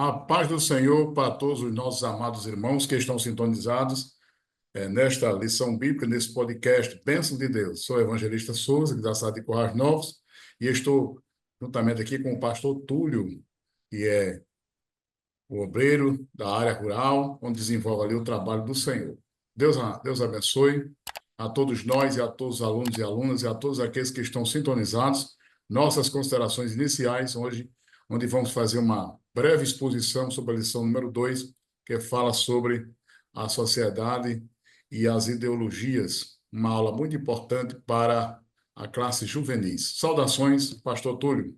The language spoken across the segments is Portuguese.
A paz do Senhor para todos os nossos amados irmãos que estão sintonizados nesta lição bíblica, nesse podcast Bênção de Deus. Sou o evangelista Souza, da cidade de Currais Novos, e estou juntamente aqui com o pastor Túlio, que é o obreiro da área rural, onde desenvolve ali o trabalho do Senhor. Deus abençoe a todos nós e a todos os alunos e alunas e a todos aqueles que estão sintonizados. Nossas considerações iniciais hoje, onde vamos fazer uma breve exposição sobre a lição número 2, que fala sobre a sociedade e as ideologias, uma aula muito importante para a classe juvenis. Saudações, pastor Túlio.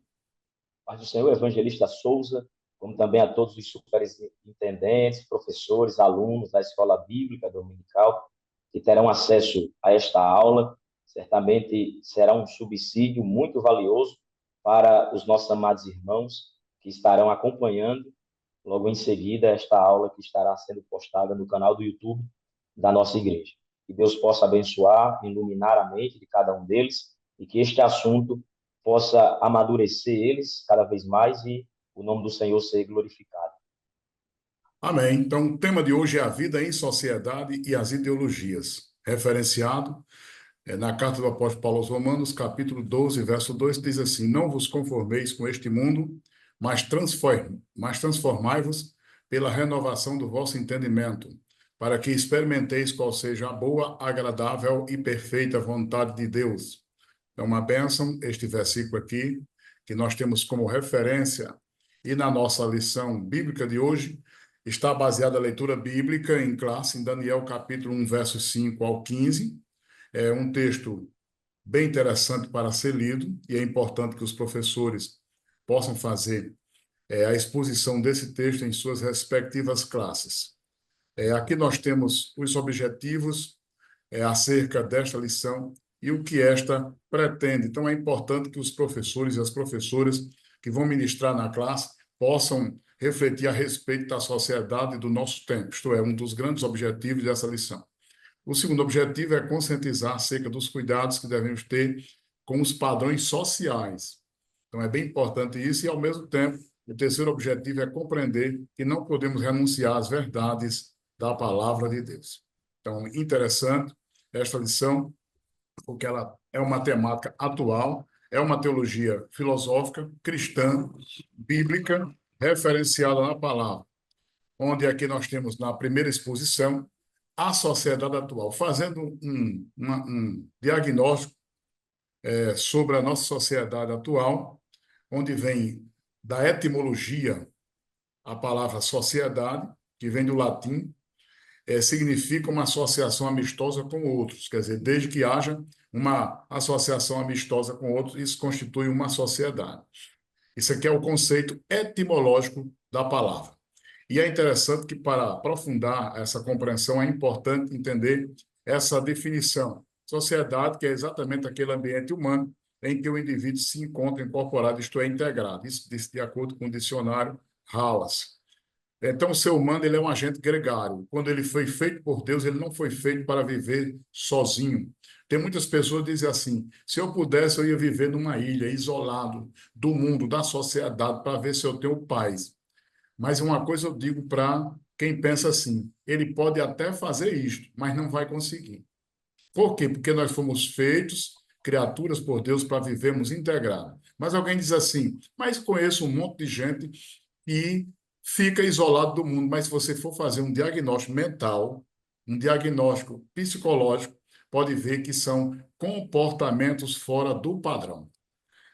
Paz do Senhor, evangelista Souza, como também a todos os superintendentes, professores, alunos da Escola Bíblica Dominical, que terão acesso a esta aula. Certamente será um subsídio muito valioso para os nossos amados irmãos que estarão acompanhando logo em seguida esta aula que estará sendo postada no canal do YouTube da nossa igreja. Que Deus possa abençoar, iluminar a mente de cada um deles e que este assunto possa amadurecer eles cada vez mais e o nome do Senhor ser glorificado. Amém. Então, o tema de hoje é a vida em sociedade e as ideologias, referenciado na carta do apóstolo Paulo aos Romanos, capítulo 12, verso 2, diz assim: Não vos conformeis com este mundo, mas transformai-vos pela renovação do vosso entendimento, para que experimenteis qual seja a boa, agradável e perfeita vontade de Deus. É uma bênção este versículo aqui, que nós temos como referência, e na nossa lição bíblica de hoje, está baseada a leitura bíblica em classe, em Daniel capítulo 1, versos 5 ao 15. É um texto bem interessante para ser lido, e é importante que os professores possam fazer a exposição desse texto em suas respectivas classes. Aqui nós temos os objetivos acerca desta lição e o que esta pretende. Então, é importante que os professores e as professoras que vão ministrar na classe possam refletir a respeito da sociedade do nosso tempo. Isto é, um dos grandes objetivos dessa lição. O segundo objetivo é conscientizar acerca dos cuidados que devemos ter com os padrões sociais. Então, é bem importante isso e, ao mesmo tempo, o terceiro objetivo é compreender que não podemos renunciar às verdades da palavra de Deus. Então, interessante esta lição, porque ela é uma temática atual, é uma teologia filosófica, cristã, bíblica, referenciada na palavra, onde aqui nós temos na primeira exposição a sociedade atual, fazendo um diagnóstico sobre a nossa sociedade atual, onde vem da etimologia a palavra sociedade, que vem do latim, significa uma associação amistosa com outros, quer dizer, desde que haja uma associação amistosa com outros, isso constitui uma sociedade. Isso aqui é o conceito etimológico da palavra. E é interessante que, para aprofundar essa compreensão, é importante entender essa definição. Sociedade, que é exatamente aquele ambiente humano em que o indivíduo se encontra incorporado, isto é, integrado. Isso de acordo com o dicionário Halas. Então, o ser humano ele é um agente gregário. Quando ele foi feito por Deus, ele não foi feito para viver sozinho. Tem muitas pessoas que dizem assim: se eu pudesse, eu ia viver numa ilha, isolado do mundo, da sociedade, para ver se eu tenho paz. Mas uma coisa eu digo para quem pensa assim: ele pode até fazer isto, mas não vai conseguir. Por quê? Porque nós fomos feitos, criaturas por Deus, para vivermos integrados. Mas alguém diz assim: mas conheço um monte de gente que fica isolado do mundo. Mas se você for fazer um diagnóstico mental, um diagnóstico psicológico, pode ver que são comportamentos fora do padrão.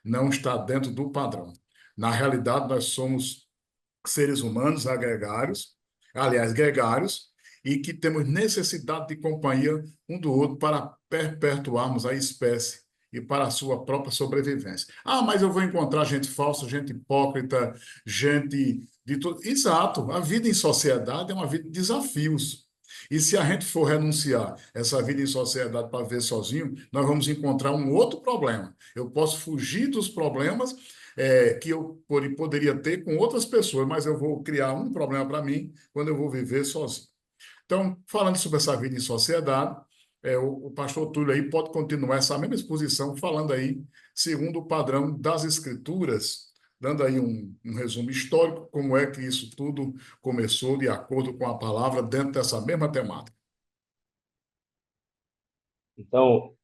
Não está dentro do padrão. Na realidade, nós somos seres humanos agregários, aliás, gregários, e que temos necessidade de companhia um do outro para perpetuarmos a espécie e para a sua própria sobrevivência. Ah, mas eu vou encontrar gente falsa, gente hipócrita, gente de tudo. Exato, a vida em sociedade é uma vida de desafios. E se a gente for renunciar essa vida em sociedade para viver sozinho, nós vamos encontrar um outro problema. Eu posso fugir dos problemas que eu poderia ter com outras pessoas, mas eu vou criar um problema para mim quando eu vou viver sozinho. Então, falando sobre essa vida em sociedade, o pastor Túlio aí pode continuar essa mesma exposição, falando aí, segundo o padrão das Escrituras, dando aí um resumo histórico, como é que isso tudo começou de acordo com a palavra dentro dessa mesma temática. Então,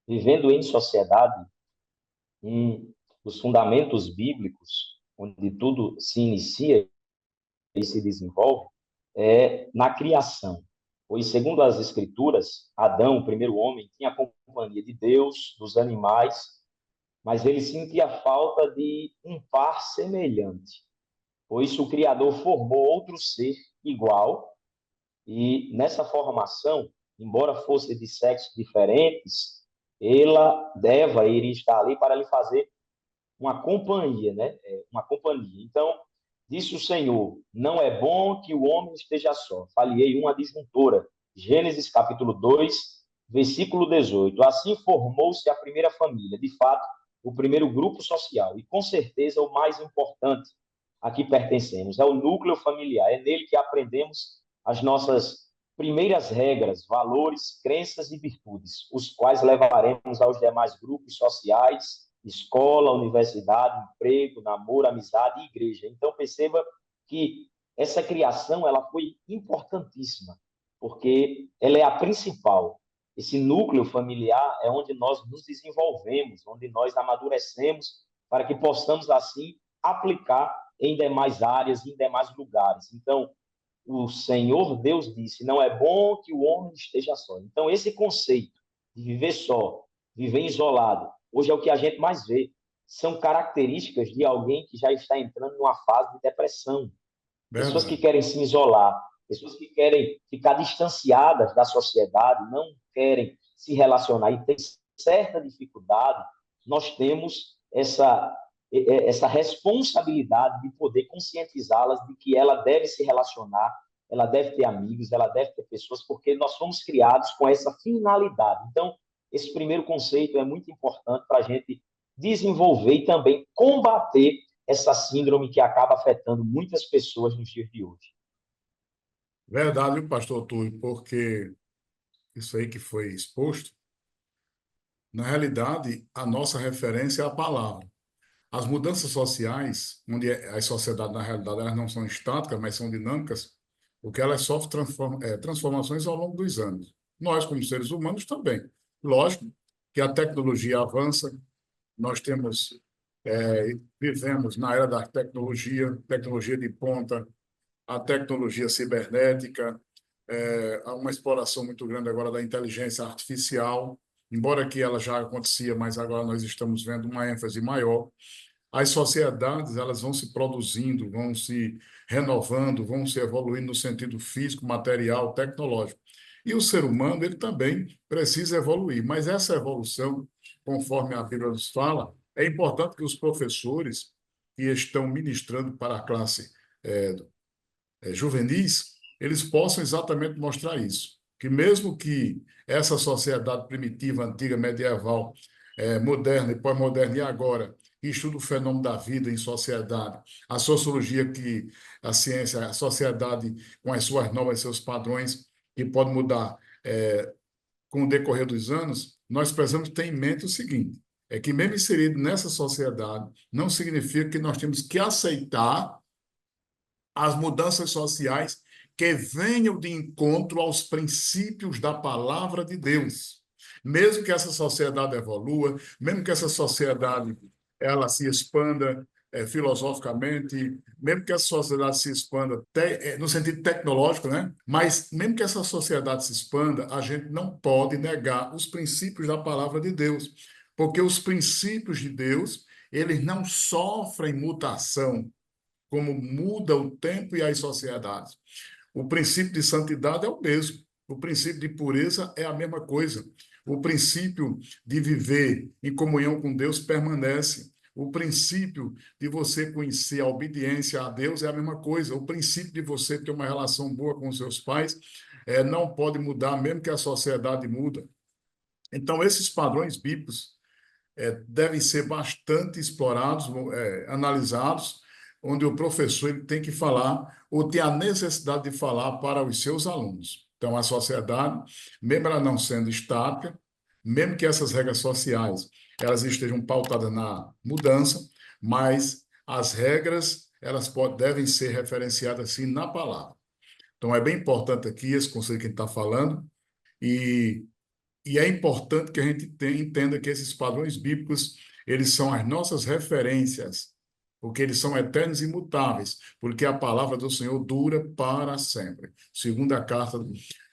vivendo em sociedade, um dos fundamentos bíblicos, onde tudo se inicia e se desenvolve, é na criação. Pois, segundo as Escrituras, Adão, o primeiro homem, tinha a companhia de Deus, dos animais, mas ele sentia falta de um par semelhante. Por isso, o Criador formou outro ser igual, e nessa formação, embora fosse de sexos diferentes, Eva iria estar ali para lhe fazer uma companhia, né? Uma companhia. Então, disse o Senhor: não é bom que o homem esteja só. Falei uma disjuntora. Gênesis capítulo 2, versículo 18. Assim formou-se a primeira família, de fato, o primeiro grupo social, e com certeza o mais importante a que pertencemos. É o núcleo familiar. É nele que aprendemos as nossas primeiras regras, valores, crenças e virtudes, os quais levaremos aos demais grupos sociais, escola, universidade, emprego, namoro, amizade e igreja. Então, perceba que essa criação ela foi importantíssima, porque ela é a principal. Esse núcleo familiar é onde nós nos desenvolvemos, onde nós amadurecemos, para que possamos, assim, aplicar em demais áreas, em demais lugares. Então, o Senhor Deus disse: não é bom que o homem esteja só. Então, esse conceito de viver só, viver isolado, hoje é o que a gente mais vê. São características de alguém que já está entrando numa fase de depressão. Pessoas que Verdade. querem se isolar, pessoas que querem ficar distanciadas da sociedade, não querem se relacionar e têm certa dificuldade. Nós temos essa responsabilidade de poder conscientizá-las de que ela deve se relacionar, ela deve ter amigos, ela deve ter pessoas, porque nós fomos criados com essa finalidade. Então, esse primeiro conceito é muito importante para a gente desenvolver e também combater essa síndrome que acaba afetando muitas pessoas nos dias de hoje. Verdade, viu, pastor Túlio, porque isso aí que foi exposto, na realidade, a nossa referência é a palavra. As mudanças sociais, onde as sociedades, na realidade, elas não são estáticas, mas são dinâmicas, porque elas sofrem transformações ao longo dos anos. Nós, como seres humanos, também. Lógico que a tecnologia avança, nós vivemos na era da tecnologia, tecnologia de ponta, a tecnologia cibernética, há uma exploração muito grande agora da inteligência artificial, embora que ela já acontecia, mas agora nós estamos vendo uma ênfase maior. As sociedades, elas vão se produzindo, vão se renovando, vão se evoluindo no sentido físico, material, tecnológico. E o ser humano, ele também precisa evoluir, mas essa evolução, conforme a Bíblia nos fala, é importante que os professores que estão ministrando para a classe eh, juvenis, eles possam exatamente mostrar isso. Que mesmo que essa sociedade primitiva, antiga, medieval, moderna e pós-moderna, e agora, que estuda o fenômeno da vida em sociedade, a sociologia, que a ciência, a sociedade com as suas normas, seus padrões, que pode mudar com o decorrer dos anos, nós precisamos ter em mente o seguinte, é que mesmo inserido nessa sociedade, não significa que nós temos que aceitar as mudanças sociais que venham de encontro aos princípios da palavra de Deus. Mesmo que essa sociedade evolua, mesmo que essa sociedade ela se expanda filosoficamente, mesmo que essa sociedade se expanda no sentido tecnológico, né? Mas mesmo que essa sociedade se expanda, a gente não pode negar os princípios da palavra de Deus, porque os princípios de Deus, eles não sofrem mutação, como muda o tempo e as sociedades. O princípio de santidade é o mesmo. O princípio de pureza é a mesma coisa. O princípio de viver em comunhão com Deus permanece. O princípio de você conhecer a obediência a Deus é a mesma coisa. O princípio de você ter uma relação boa com seus pais não pode mudar, mesmo que a sociedade muda. Então, esses padrões bíblicos devem ser bastante explorados, analisados, onde o professor ele tem que falar, ou tem a necessidade de falar para os seus alunos. Então, a sociedade, mesmo ela não sendo estática, mesmo que essas regras sociais elas estejam pautadas na mudança, mas as regras, devem ser referenciadas assim na palavra. Então, é bem importante aqui esse conceito que a gente está falando, e, e é importante que a gente entenda que esses padrões bíblicos, eles são as nossas referências, porque eles são eternos e imutáveis, porque a palavra do Senhor dura para sempre. Segunda carta,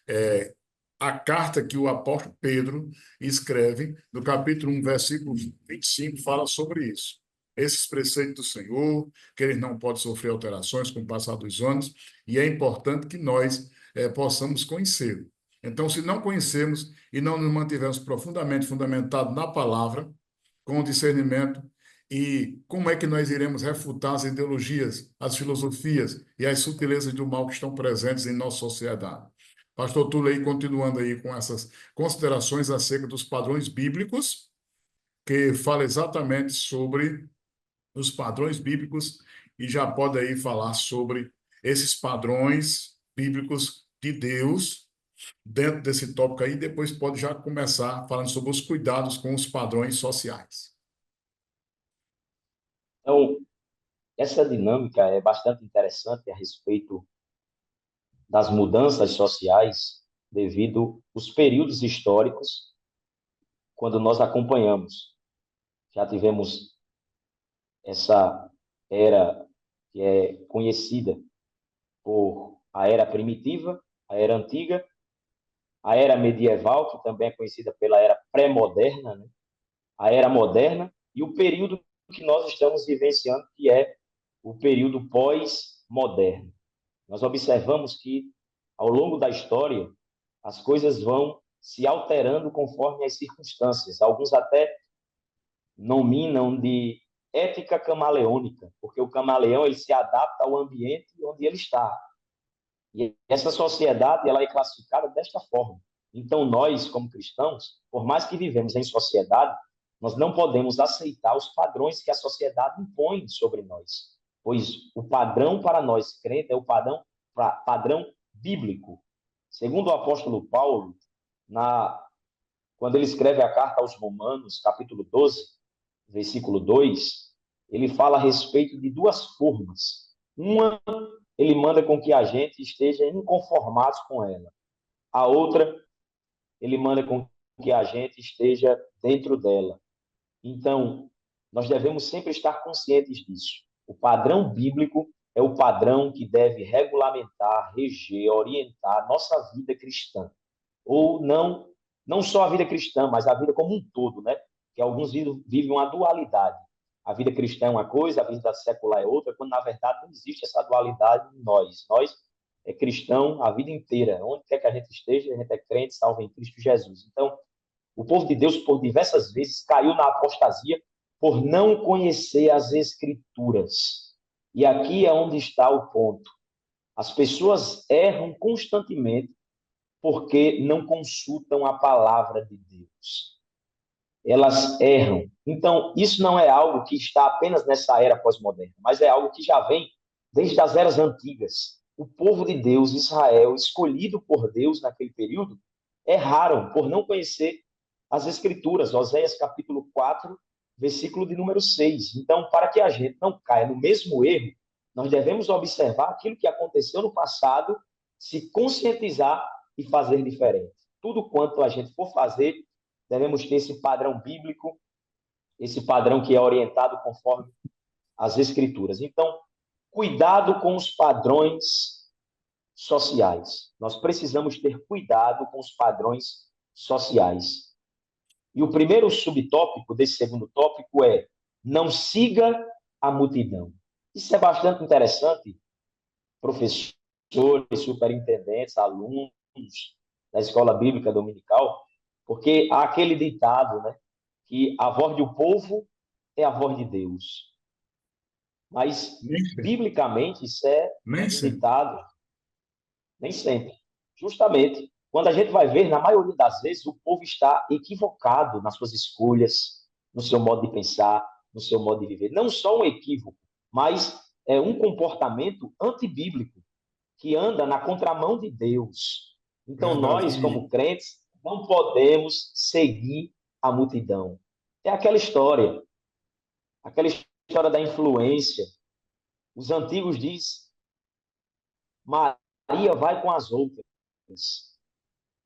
é, a carta que o apóstolo Pedro escreve, no capítulo 1, versículo 25, fala sobre isso. Esses preceitos do Senhor, que eles não podem sofrer alterações com o passar dos anos, e é importante que nós possamos conhecê-lo. Então, se não conhecermos e não nos mantivermos profundamente fundamentados na palavra, com discernimento, e como é que nós iremos refutar as ideologias, as filosofias e as sutilezas do mal que estão presentes em nossa sociedade? Pastor Túlio, aí, continuando aí com essas considerações acerca dos padrões bíblicos, que fala exatamente sobre os padrões bíblicos, e já pode aí falar sobre esses padrões bíblicos de Deus dentro desse tópico aí, depois pode já começar falando sobre os cuidados com os padrões sociais. Então, essa dinâmica é bastante interessante a respeito das mudanças sociais devido aos períodos históricos quando nós acompanhamos. Já tivemos essa era que é conhecida por a era primitiva, a era antiga, a era medieval, que também é conhecida pela era pré-moderna, né? A era moderna e o período que nós estamos vivenciando, que é o período pós-moderno. Nós observamos que, ao longo da história, as coisas vão se alterando conforme as circunstâncias. Alguns até nominam de ética camaleônica, porque o camaleão ele se adapta ao ambiente onde ele está. E essa sociedade ela é classificada desta forma. Então, nós, como cristãos, por mais que vivemos em sociedade, nós não podemos aceitar os padrões que a sociedade impõe sobre nós, pois o padrão para nós crentes é o padrão bíblico. Segundo o apóstolo Paulo, quando ele escreve a carta aos Romanos, capítulo 12, versículo 2, ele fala a respeito de duas formas. Uma, ele manda com que a gente esteja inconformados com ela. A outra, ele manda com que a gente esteja dentro dela. Então, nós devemos sempre estar conscientes disso. O padrão bíblico é o padrão que deve regulamentar, reger, orientar a nossa vida cristã. Ou não só a vida cristã, mas a vida como um todo, né? Que alguns vivem uma dualidade. A vida cristã é uma coisa, a vida secular é outra, quando na verdade não existe essa dualidade em nós. Nós é cristão a vida inteira. Onde quer que a gente esteja, a gente é crente, salvo em Cristo Jesus. Então, o povo de Deus, por diversas vezes, caiu na apostasia por não conhecer as Escrituras. E aqui é onde está o ponto. As pessoas erram constantemente porque não consultam a palavra de Deus. Elas erram. Então, isso não é algo que está apenas nessa era pós-moderna, mas é algo que já vem desde as eras antigas. O povo de Deus, Israel, escolhido por Deus naquele período, erraram por não conhecer as Escrituras. Oséias capítulo 4, versículo de número 6. Então, para que a gente não caia no mesmo erro, nós devemos observar aquilo que aconteceu no passado, se conscientizar e fazer diferente. Tudo quanto a gente for fazer, devemos ter esse padrão bíblico, esse padrão que é orientado conforme as Escrituras. Então, cuidado com os padrões sociais. Nós precisamos ter cuidado com os padrões sociais. E o primeiro subtópico desse segundo tópico é: não siga a multidão. Isso é bastante interessante, professores, superintendentes, alunos da escola bíblica dominical, porque há aquele ditado, né, que a voz do povo é a voz de Deus. Mas, Nem sempre. biblicamente, isso é Nem um sempre. ditado, nem sempre. Justamente, quando a gente vai ver, na maioria das vezes, o povo está equivocado nas suas escolhas, no seu modo de pensar, no seu modo de viver. Não só um equívoco, mas é um comportamento antibíblico, que anda na contramão de Deus. Então, Verdade. nós, como crentes, não podemos seguir a multidão. É aquela história história da influência. Os antigos dizem, Maria vai com as outras.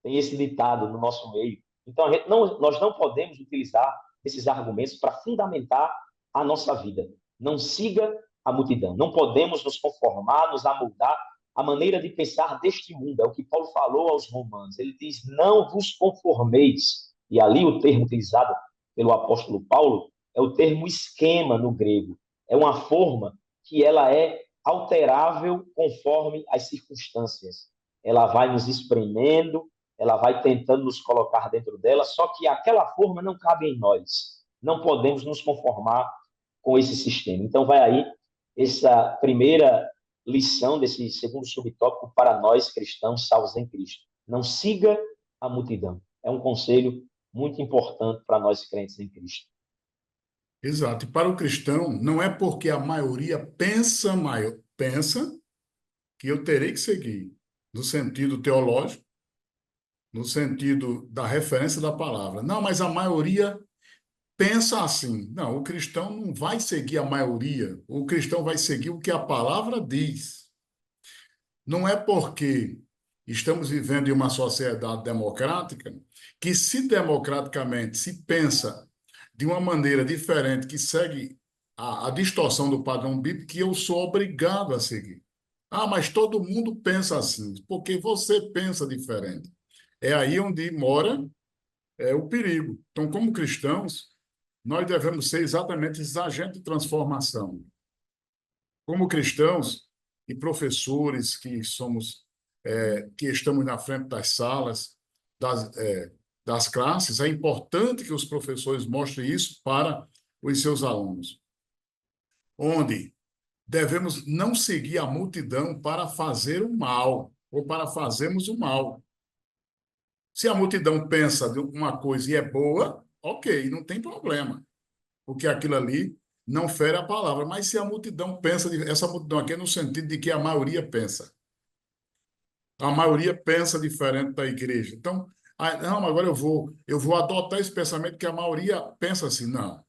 Tem esse ditado no nosso meio. Então, nós não podemos utilizar esses argumentos para fundamentar a nossa vida. Não siga a multidão. Não podemos nos conformar, nos amoldar à maneira de pensar deste mundo. É o que Paulo falou aos romanos. Ele diz, não vos conformeis. E ali o termo utilizado pelo apóstolo Paulo é o termo esquema no grego. É uma forma que ela é alterável conforme as circunstâncias. Ela vai nos espremendo, ela vai tentando nos colocar dentro dela, só que aquela forma não cabe em nós. Não podemos nos conformar com esse sistema. Então, vai aí essa primeira lição desse segundo subtópico para nós cristãos salvos em Cristo. Não siga a multidão. É um conselho muito importante para nós crentes em Cristo. Exato. E para o cristão, não é porque a maioria pensa que eu terei que seguir, no sentido teológico, no sentido da referência da palavra. Não, mas a maioria pensa assim. Não, o cristão não vai seguir a maioria. O cristão vai seguir o que a palavra diz. Não é porque estamos vivendo em uma sociedade democrática que, se democraticamente se pensa de uma maneira diferente, que segue a distorção do padrão bíblico, que eu sou obrigado a seguir. Ah, mas todo mundo pensa assim, porque você pensa diferente. É aí onde mora o perigo. Então, como cristãos, nós devemos ser exatamente esses agentes de transformação. Como cristãos e professores que estamos na frente das salas, das classes, é importante que os professores mostrem isso para os seus alunos. Onde devemos não seguir a multidão para fazer o mal, ou para fazermos o mal. Se a multidão pensa de uma coisa e é boa, ok, não tem problema, porque aquilo ali não fere a palavra. Mas se a multidão pensa, essa multidão aqui é no sentido de que a maioria pensa. A maioria pensa diferente da igreja. Então, não, agora eu vou adotar esse pensamento que a maioria pensa assim. Não.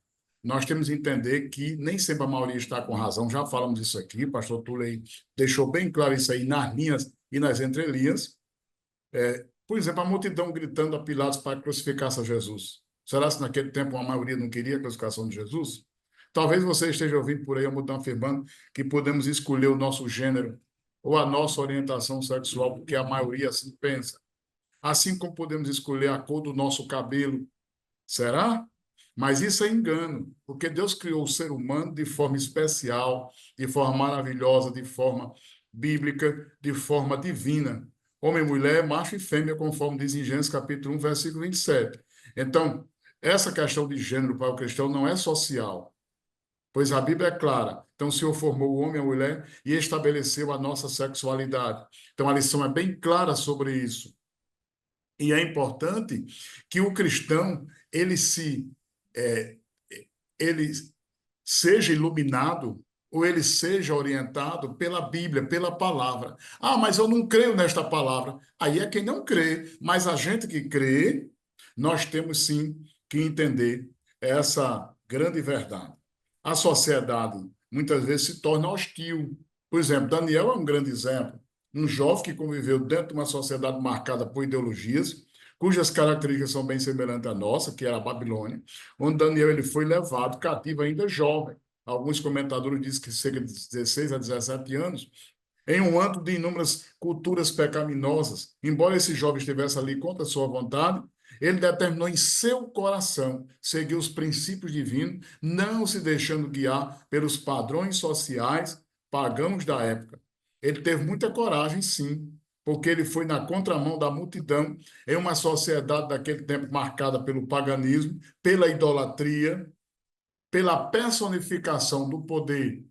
Nós temos que entender que nem sempre a maioria está com razão. Já falamos disso aqui, o pastor Tulei deixou bem claro isso aí nas linhas e nas entrelinhas. Por exemplo, a multidão gritando a Pilatos para crucificar Jesus. Será que naquele tempo a maioria não queria a crucificação de Jesus? Talvez você esteja ouvindo por aí a multidão afirmando que podemos escolher o nosso gênero ou a nossa orientação sexual, porque a maioria assim pensa. Assim como podemos escolher a cor do nosso cabelo. Será? Mas isso é engano, porque Deus criou o ser humano de forma especial, de forma maravilhosa, de forma bíblica, de forma divina. Homem e mulher, macho e fêmea, conforme diz em Gênesis capítulo 1, versículo 27. Então, essa questão de gênero para o cristão não é social, pois a Bíblia é clara. Então, o Senhor formou o homem e a mulher e estabeleceu a nossa sexualidade. Então, a lição é bem clara sobre isso. E é importante que o cristão é, ele seja iluminado ou ele seja orientado pela Bíblia, pela palavra. Ah, mas eu não creio nesta palavra. Aí é quem não crê. Mas a gente que crê, nós temos sim que entender essa grande verdade. A sociedade muitas vezes se torna hostil. Por exemplo, Daniel é um grande exemplo. Um jovem que conviveu dentro de uma sociedade marcada por ideologias, cujas características são bem semelhantes à nossa, que era a Babilônia, onde Daniel ele foi levado cativo ainda jovem. Alguns comentadores dizem que cerca de 16 a 17 anos, em um antro de inúmeras culturas pecaminosas. Embora esse jovem estivesse ali contra a sua vontade, ele determinou em seu coração seguir os princípios divinos, não se deixando guiar pelos padrões sociais pagãos da época. Ele teve muita coragem, sim, porque ele foi na contramão da multidão em uma sociedade daquele tempo marcada pelo paganismo, pela idolatria, pela personificação do poder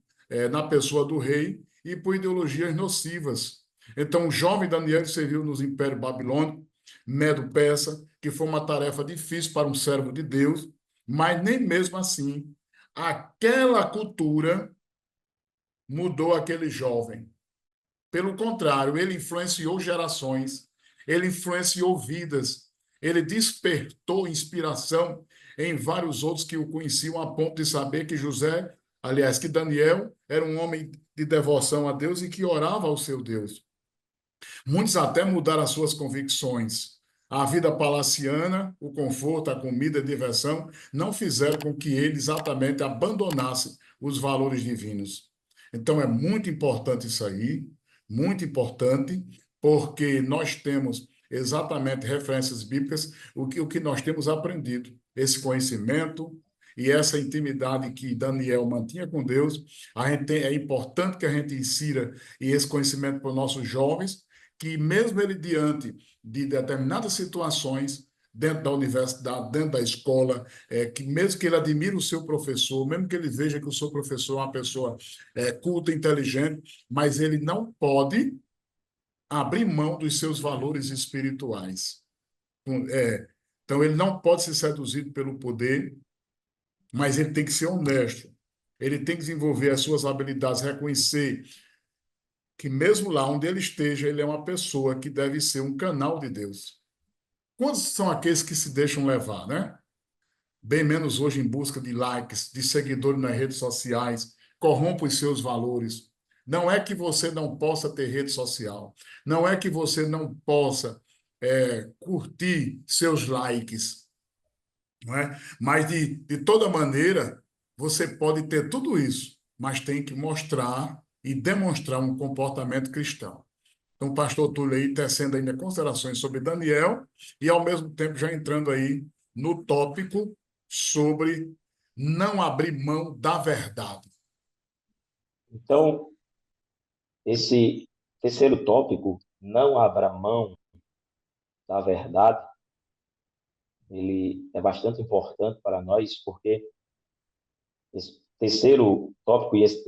na pessoa do rei e por ideologias nocivas. Então, o jovem Daniel serviu nos impérios babilônico, Medo-Persa, que foi uma tarefa difícil para um servo de Deus, mas nem mesmo assim, aquela cultura mudou aquele jovem. Pelo contrário, ele influenciou gerações, ele influenciou vidas, ele despertou inspiração em vários outros que o conheciam a ponto de saber que José Aliás, que Daniel era um homem de devoção a Deus e que orava ao seu Deus. Muitos até mudaram as suas convicções. A vida palaciana, o conforto, a comida, a diversão, não fizeram com que ele exatamente abandonasse os valores divinos. Então é muito importante isso aí, muito importante, porque nós temos exatamente referências bíblicas, o que nós temos aprendido, esse conhecimento e essa intimidade que Daniel mantinha com Deus. É importante que a gente insira esse conhecimento para os nossos jovens, que mesmo ele diante de determinadas situações dentro da universidade, dentro da escola, que mesmo que ele admire o seu professor, mesmo que ele veja que o seu professor é uma pessoa culta, inteligente, mas ele não pode abrir mão dos seus valores espirituais. Então, ele não pode ser seduzido pelo poder, mas ele tem que ser honesto. Ele tem que desenvolver as suas habilidades, reconhecer que mesmo lá onde ele esteja, ele é uma pessoa que deve ser um canal de Deus. Quantos são aqueles que se deixam levar, né? Bem menos hoje em busca de likes, de seguidores nas redes sociais, corrompem os seus valores. Não é que você não possa ter rede social, não é que você não possa curtir seus likes, não é? Mas de toda maneira, você pode ter tudo isso, mas tem que mostrar e demonstrar um comportamento cristão. Então, o pastor Túlio aí tecendo ainda considerações sobre Daniel e, ao mesmo tempo, já entrando aí no tópico sobre não abrir mão da verdade. Então, esse terceiro tópico, não abra mão da verdade, ele é bastante importante para nós, porque esse terceiro tópico e esse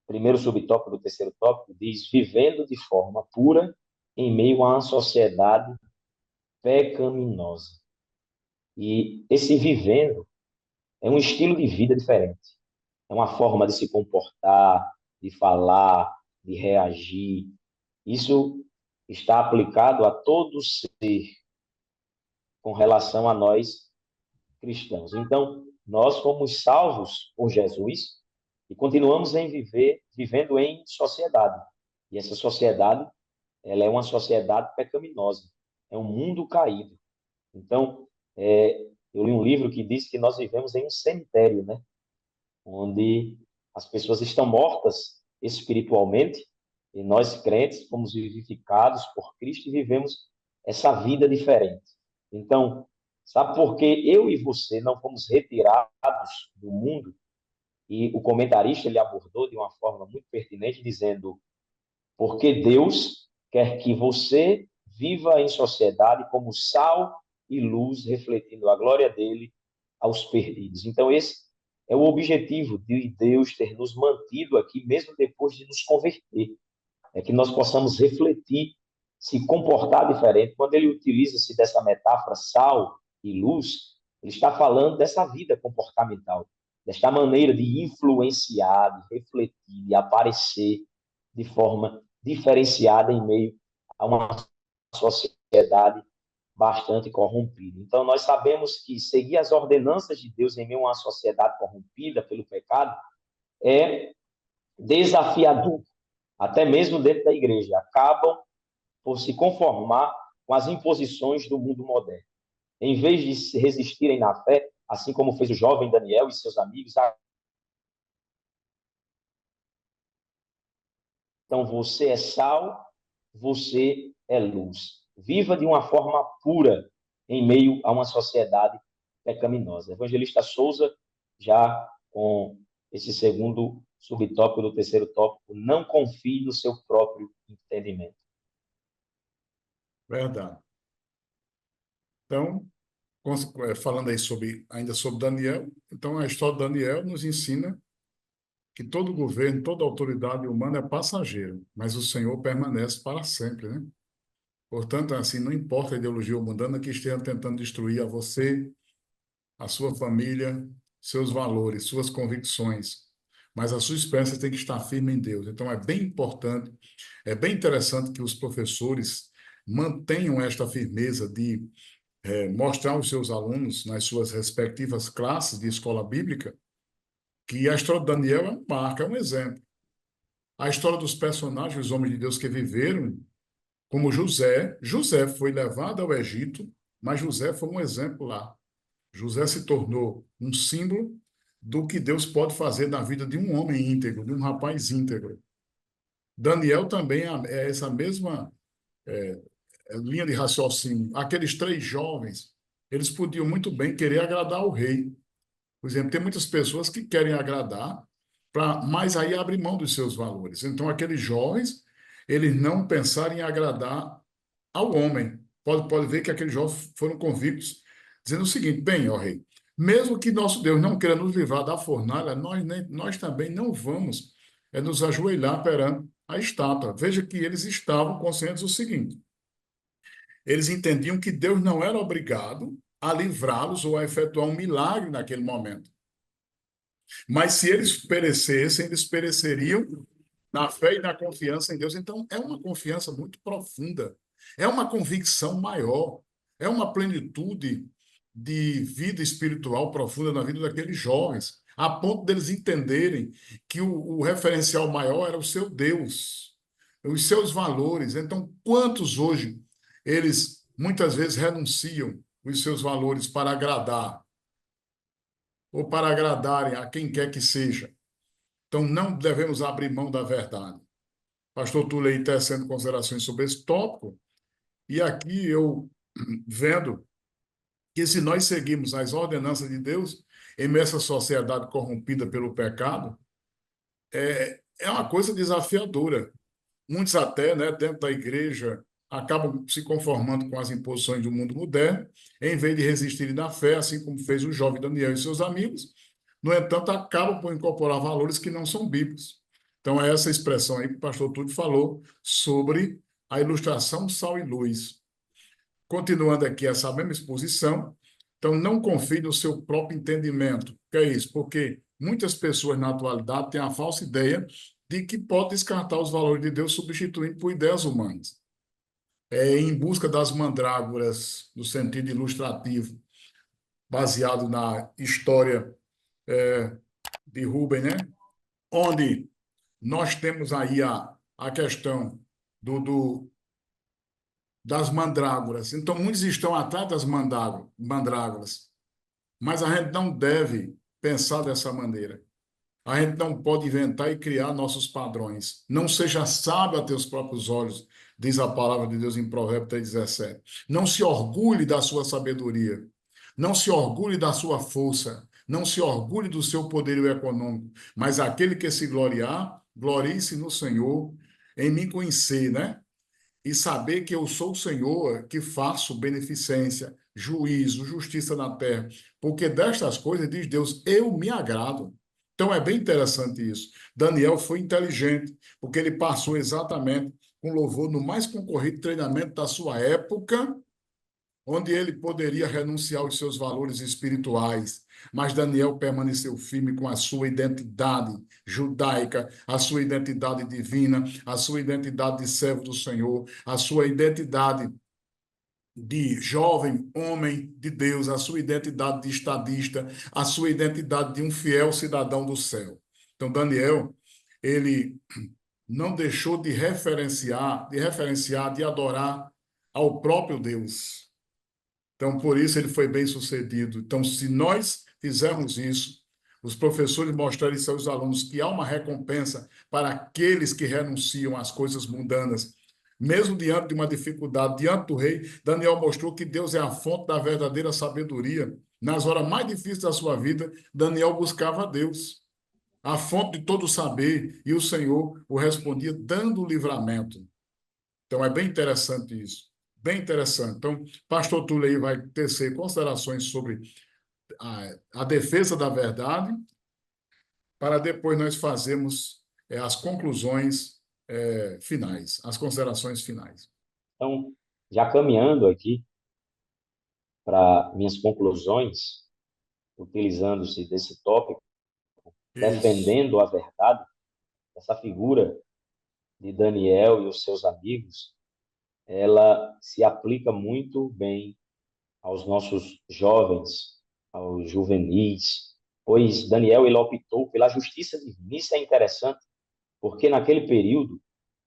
primeiro subtópico do terceiro tópico diz: vivendo de forma pura em meio a uma sociedade pecaminosa. E esse vivendo é um estilo de vida diferente. É uma forma de se comportar, de falar, de reagir. Isso está aplicado a todo ser com relação a nós cristãos. Então, nós fomos salvos por Jesus e continuamos vivendo em sociedade. E essa sociedade, ela é uma sociedade pecaminosa. É um mundo caído. Então, eu li um livro que diz que nós vivemos em um cemitério, né? Onde as pessoas estão mortas espiritualmente e nós crentes fomos vivificados por Cristo e vivemos essa vida diferente. Então, sabe por que eu e você não fomos retirados do mundo? E o comentarista ele abordou de uma forma muito pertinente, dizendo: porque Deus quer que você viva em sociedade como sal e luz, refletindo a glória dele aos perdidos. Então, esse é o objetivo de Deus ter nos mantido aqui, mesmo depois de nos converter. É que nós possamos refletir, se comportar diferente. Quando ele utiliza-se dessa metáfora sal e luz, ele está falando dessa vida comportamental, desta maneira de influenciar, de refletir, de aparecer de forma diferenciada em meio a uma sociedade bastante corrompida. Então, nós sabemos que seguir as ordenanças de Deus em meio a uma sociedade corrompida pelo pecado é desafiador, até mesmo dentro da igreja. Acabam por se conformar com as imposições do mundo moderno. Em vez de se resistirem na fé, assim como fez o jovem Daniel e seus amigos. Então, você é sal, você é luz. Viva de uma forma pura em meio a uma sociedade pecaminosa. Evangelista Souza, já com esse segundo subtópico do terceiro tópico, não confie no seu próprio entendimento. Verdade. Então, falando aí ainda sobre Daniel, então a história de Daniel nos ensina que todo governo, toda autoridade humana é passageiro, mas o Senhor permanece para sempre, né? Portanto, assim, não importa a ideologia mundana que esteja tentando destruir a você, a sua família, seus valores, suas convicções, mas a sua esperança tem que estar firme em Deus. Então, é bem importante, é bem interessante que os professores mantenham esta firmeza de mostrar aos seus alunos, nas suas respectivas classes de escola bíblica, que a história de Daniel é uma marca, é um exemplo. A história dos personagens, os homens de Deus que viveram, como José. José foi levado ao Egito, mas José foi um exemplo lá. José se tornou um símbolo do que Deus pode fazer na vida de um homem íntegro, de um rapaz íntegro. Daniel também é essa mesma linha de raciocínio. Aqueles três jovens, eles podiam muito bem querer agradar o rei. Por exemplo, tem muitas pessoas que querem agradar, mas aí abrem mão dos seus valores. Então, aqueles jovens, eles não pensaram em agradar ao homem. Pode ver que aqueles jovens foram convictos, dizendo o seguinte: bem, ó rei, mesmo que nosso Deus não queira nos livrar da fornalha, nós também não vamos nos ajoelhar perante a estátua. Veja que eles estavam conscientes do seguinte: eles entendiam que Deus não era obrigado a livrá-los ou a efetuar um milagre naquele momento. Mas se eles perecessem, eles pereceriam na fé e na confiança em Deus. Então, é uma confiança muito profunda, é uma convicção maior, é uma plenitude de vida espiritual profunda na vida daqueles jovens, a ponto deles entenderem que o referencial maior era o seu Deus, os seus valores. Então, quantos hoje eles muitas vezes renunciam os seus valores para agradar ou para agradarem a quem quer que seja? Então, não devemos abrir mão da verdade. Pastor Túlio aí tecendo considerações sobre esse tópico, e aqui eu vendo que se nós seguirmos as ordenanças de Deus em meio a essa sociedade corrompida pelo pecado, é uma coisa desafiadora. Muitos até, né, dentro da igreja, acabam se conformando com as imposições do mundo moderno, em vez de resistirem na fé, assim como fez o jovem Daniel e seus amigos. No entanto, acabam por incorporar valores que não são bíblicos. Então, é essa expressão aí que o pastor Túlio falou sobre a ilustração sal e luz. Continuando aqui essa mesma exposição, então não confie no seu próprio entendimento. O que é isso? Porque muitas pessoas na atualidade têm a falsa ideia de que pode descartar os valores de Deus substituindo por ideias humanas. Em busca das mandrágoras, no sentido ilustrativo, baseado na história de Rubem, né? Onde nós temos aí a questão das mandrágoras. Então, muitos estão atrás das mandrágoras, mas a gente não deve pensar dessa maneira. A gente não pode inventar e criar nossos padrões. Não seja sábio a teus próprios olhos, diz a palavra de Deus em Provérbios 3,17. Não se orgulhe da sua sabedoria. Não se orgulhe da sua força. Não se orgulhe do seu poderio econômico. Mas aquele que se gloriar, glorie-se no Senhor, em me conhecer, né? E saber que eu sou o Senhor que faço beneficência, juízo, justiça na terra. Porque destas coisas, diz Deus, eu me agrado. Então é bem interessante isso. Daniel foi inteligente, porque ele passou exatamente com louvor no mais concorrido treinamento da sua época, onde ele poderia renunciar aos seus valores espirituais, mas Daniel permaneceu firme com a sua identidade judaica, a sua identidade divina, a sua identidade de servo do Senhor, a sua identidade de jovem homem de Deus, a sua identidade de estadista, a sua identidade de um fiel cidadão do céu. Então, Daniel, ele não deixou de adorar ao próprio Deus. Então, por isso ele foi bem sucedido. Então, se nós fizermos isso, os professores mostrarem isso aos alunos que há uma recompensa para aqueles que renunciam às coisas mundanas, mesmo diante de uma dificuldade, diante do rei, Daniel mostrou que Deus é a fonte da verdadeira sabedoria. Nas horas mais difíceis da sua vida, Daniel buscava a Deus, a fonte de todo o saber, e o Senhor o respondia dando o livramento. Então, é bem interessante isso. Bem interessante. Então, pastor Túlio aí vai tecer considerações sobre a defesa da verdade, para depois nós fazermos as conclusões finais, as considerações finais. Então, já caminhando aqui para minhas conclusões, utilizando-se desse tópico, Isso. defendendo a verdade, essa figura de Daniel e os seus amigos, ela se aplica muito bem aos nossos jovens, aos juvenis, pois Daniel ele optou pela justiça divina. Isso é interessante, porque naquele período,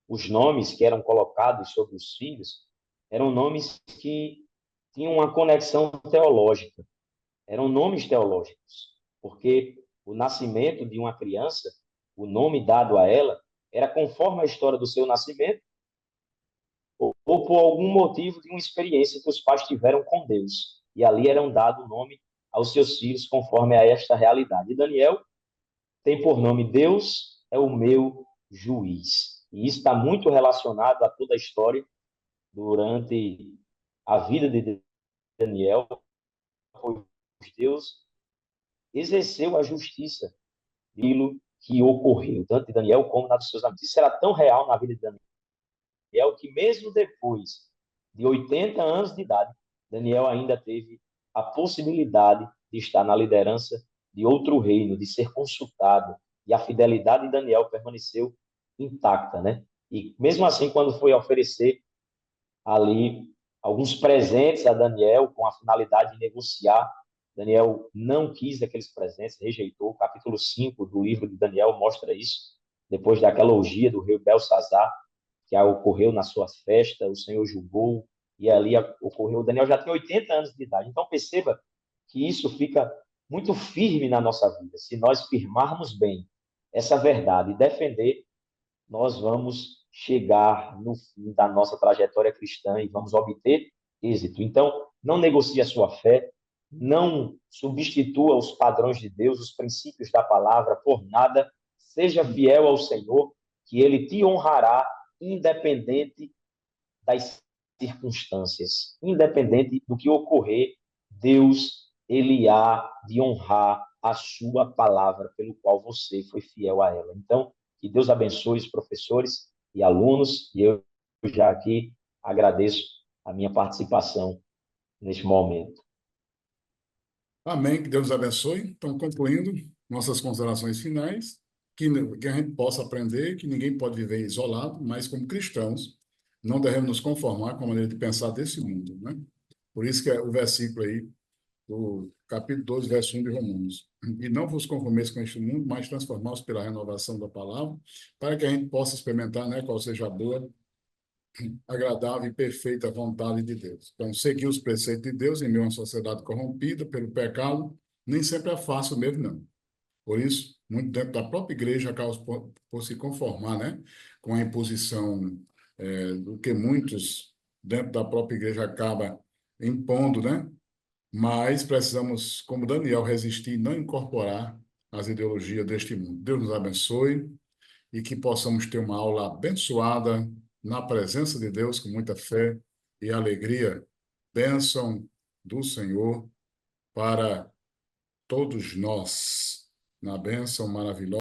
os nomes que eram colocados sobre os filhos eram nomes que tinham uma conexão teológica, eram nomes teológicos, porque o nascimento de uma criança, o nome dado a ela, era conforme a história do seu nascimento, ou por algum motivo de uma experiência que os pais tiveram com Deus. E ali eram dado o nome aos seus filhos conforme a esta realidade. E Daniel tem por nome Deus é o meu juiz. E isso está muito relacionado a toda a história durante a vida de Daniel, pois Deus exerceu a justiça daquilo que ocorreu, tanto de Daniel como na dos seus amigos. Isso era tão real na vida de Daniel que mesmo depois de 80 anos de idade, Daniel ainda teve a possibilidade de estar na liderança de outro reino, de ser consultado, e a fidelidade de Daniel permaneceu intacta, né? E mesmo assim, quando foi oferecer ali alguns presentes a Daniel com a finalidade de negociar, Daniel não quis aqueles presentes, rejeitou. O capítulo 5 do livro de Daniel mostra isso. Depois daquela orgia do rei Belsazar, que ocorreu na sua festa, o Senhor julgou, e ali ocorreu. Daniel já tem 80 anos de idade. Então, perceba que isso fica muito firme na nossa vida. Se nós firmarmos bem essa verdade e defender, nós vamos chegar no fim da nossa trajetória cristã e vamos obter êxito. Então, não negocie a sua fé, não substitua os padrões de Deus, os princípios da palavra por nada. Seja fiel ao Senhor, que Ele te honrará, independente das circunstâncias, independente do que ocorrer. Deus, Ele há de honrar a sua palavra, pelo qual você foi fiel a ela. Então, que Deus abençoe os professores e alunos, e eu já aqui agradeço a minha participação neste momento. Amém, que Deus abençoe. Então, concluindo nossas considerações finais, que a gente possa aprender que ninguém pode viver isolado, mas como cristãos, não devemos nos conformar com a maneira de pensar desse mundo, né? Por isso que é o versículo aí, do capítulo 12, verso 1 de Romanos. E não vos conformeis com este mundo, mas transformaos pela renovação da palavra, para que a gente possa experimentar, né, qual seja a boa, agradável e perfeita vontade de Deus. Então, seguir os preceitos de Deus em meio a uma sociedade corrompida pelo pecado, nem sempre é fácil mesmo, não. Por isso, muito dentro da própria igreja acaba por se conformar, né, com a imposição do que muitos dentro da própria igreja acaba impondo, né? Mas precisamos, como Daniel, resistir e não incorporar as ideologias deste mundo. Deus nos abençoe e que possamos ter uma aula abençoada na presença de Deus, com muita fé e alegria. Bênção do Senhor para todos nós, na bênção maravilhosa.